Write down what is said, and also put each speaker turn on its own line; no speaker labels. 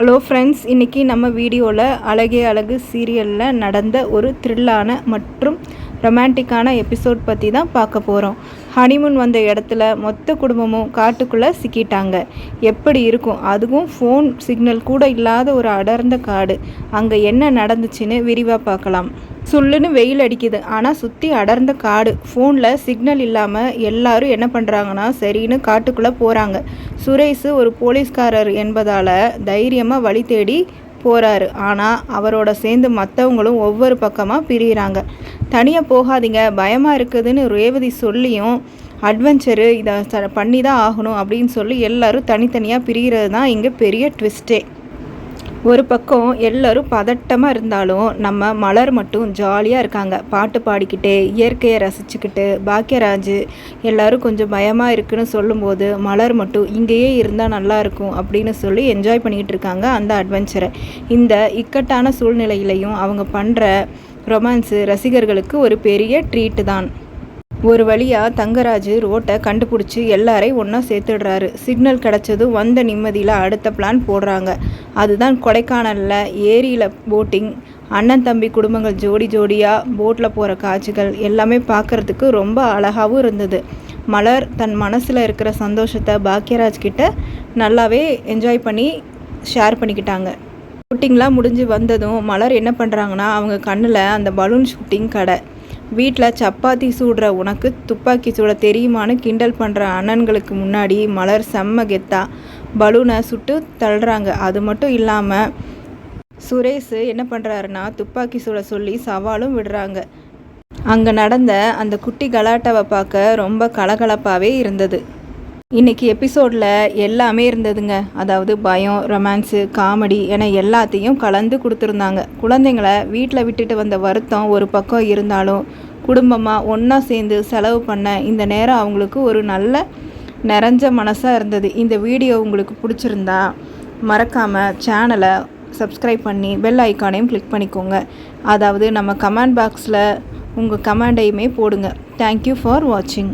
Hello friends, இன்றைக்கி நம்ம வீடியோவில் அழகே அழகு சீரியலில் நடந்த ஒரு த்ரில்லான மற்றும் ரொமான்டிக்கான எபிசோட் பற்றி தான் பார்க்க போகிறோம். ஹனிமூன் வந்த இடத்துல மொத்த குடும்பமும் காட்டுக்குள்ளே சிக்கிட்டாங்க. எப்படி இருக்கும்? அதுவும் ஃபோன் சிக்னல் கூட இல்லாத ஒரு அடர்ந்த காடு. அங்கே என்ன நடந்துச்சுன்னு விரிவாக பார்க்கலாம். சுள்ளுன்னு வெயில் அடிக்குது, ஆனால் சுற்றி அடர்ந்த காடு. ஃபோனில் சிக்னல் இல்லாமல் எல்லாரும் என்ன பண்ணுறாங்கன்னா சரின்னு காட்டுக்குள்ளே போகிறாங்க. சுரேஷ் ஒரு போலீஸ்காரர் என்பதால் தைரியமாக வழி தேடி போகிறாரு. ஆனால் அவரோட சேர்ந்து மற்றவங்களும் ஒவ்வொரு பக்கமாக பிரிகிறாங்க. தனியாக போகாதீங்க, பயமாக இருக்குதுன்னு ரேவதி சொல்லியும் அட்வென்ச்சரு இதை பண்ணி தான் ஆகணும் அப்படின்னு சொல்லி எல்லோரும் தனித்தனியாக பிரிகிறது தான் இங்கே பெரிய ட்விஸ்ட்டே. ஒரு பக்கம் எல்லோரும் பதட்டமாக இருந்தாலும் நம்ம மலர் மட்டும் ஜாலியாக இருக்காங்க. பாட்டு பாடிக்கிட்டே இயற்கையை ரசிச்சுக்கிட்டு. பாக்கியராஜ் எல்லோரும் கொஞ்சம் பயமாக இருக்குன்னு சொல்லும்போது மலர் மட்டும் இங்கேயே இருந்தால் நல்லாயிருக்கும் அப்படின்னு சொல்லி என்ஜாய் பண்ணிக்கிட்டு இருக்காங்க அந்த அட்வென்ச்சரை. இந்த இக்கட்டான சூழ்நிலையிலையும் அவங்க பண்ணுற ரொமான்ஸு ரசிகர்களுக்கு ஒரு பெரிய ட்ரீட்டு தான். ஒரு வழியாக தங்கராஜ் ரோட்டை கண்டுபிடிச்சி எல்லாரையும் ஒன்றா சேர்த்துடுறாரு. சிக்னல் கிடச்சதும் வந்த நிம்மதியில் அடுத்த பிளான் போடுறாங்க. அதுதான் கொடைக்கானலில் ஏரியில் போட்டிங். அண்ணன் தம்பி குடும்பங்கள் ஜோடி ஜோடியாக போட்டில் போகிற காட்சிகள் எல்லாமே பார்க்குறதுக்கு ரொம்ப அழகாகவும் இருந்தது. மலர் தன் மனசில் இருக்கிற சந்தோஷத்தை பாக்கியராஜ் கிட்ட நல்லாவே என்ஜாய் பண்ணி ஷேர் பண்ணிக்கிட்டாங்க. ஷூட்டிங்லாம் முடிஞ்சு வந்ததும் மலர் என்ன பண்ணுறாங்கன்னா அவங்க கண்ணில் அந்த பலூன் ஷூட்டிங் கடை. வீட்டில் சப்பாத்தி சூடுற உனக்கு துப்பாக்கி சூட தெரியுமான்னு கிண்டல் பண்ணுற அண்ணன்களுக்கு முன்னாடி மலர் செம்ம கெத்தா பலூனை சுட்டு தள்ளுறாங்க. அது மட்டும் இல்லாமல் சுரேஷ் என்ன பண்ணுறாருன்னா துப்பாக்கி சூட சொல்லி சவாலும் விடுறாங்க. அங்கே நடந்த அந்த குட்டி கலாட்டாவை பார்க்க ரொம்ப கலகலப்பாகவே இருந்தது. இன்றைக்கி எபிசோடில் எல்லாமே இருந்ததுங்க. அதாவது பயம், ரொமான்ஸு, காமெடி என எல்லாத்தையும் கலந்து கொடுத்துருந்தாங்க. குழந்தைங்களை வீட்டில் விட்டுட்டு வந்த வருத்தம் ஒரு பக்கம் இருந்தாலும் குடும்பமாக ஒன்றா சேர்ந்து செலவு பண்ண இந்த நேரம் அவங்களுக்கு ஒரு நல்ல நிறைஞ்ச மனசாக இருந்தது. இந்த வீடியோ உங்களுக்கு பிடிச்சிருந்தா மறக்காமல் சேனலை சப்ஸ்கிரைப் பண்ணி பெல் ஐக்கானையும் கிளிக் பண்ணிக்கோங்க. அதாவது நம்ம கமெண்ட் பாக்ஸில் உங்கள் கமெண்டையுமே போடுங்க. தேங்க்யூ ஃபார் வாட்சிங்.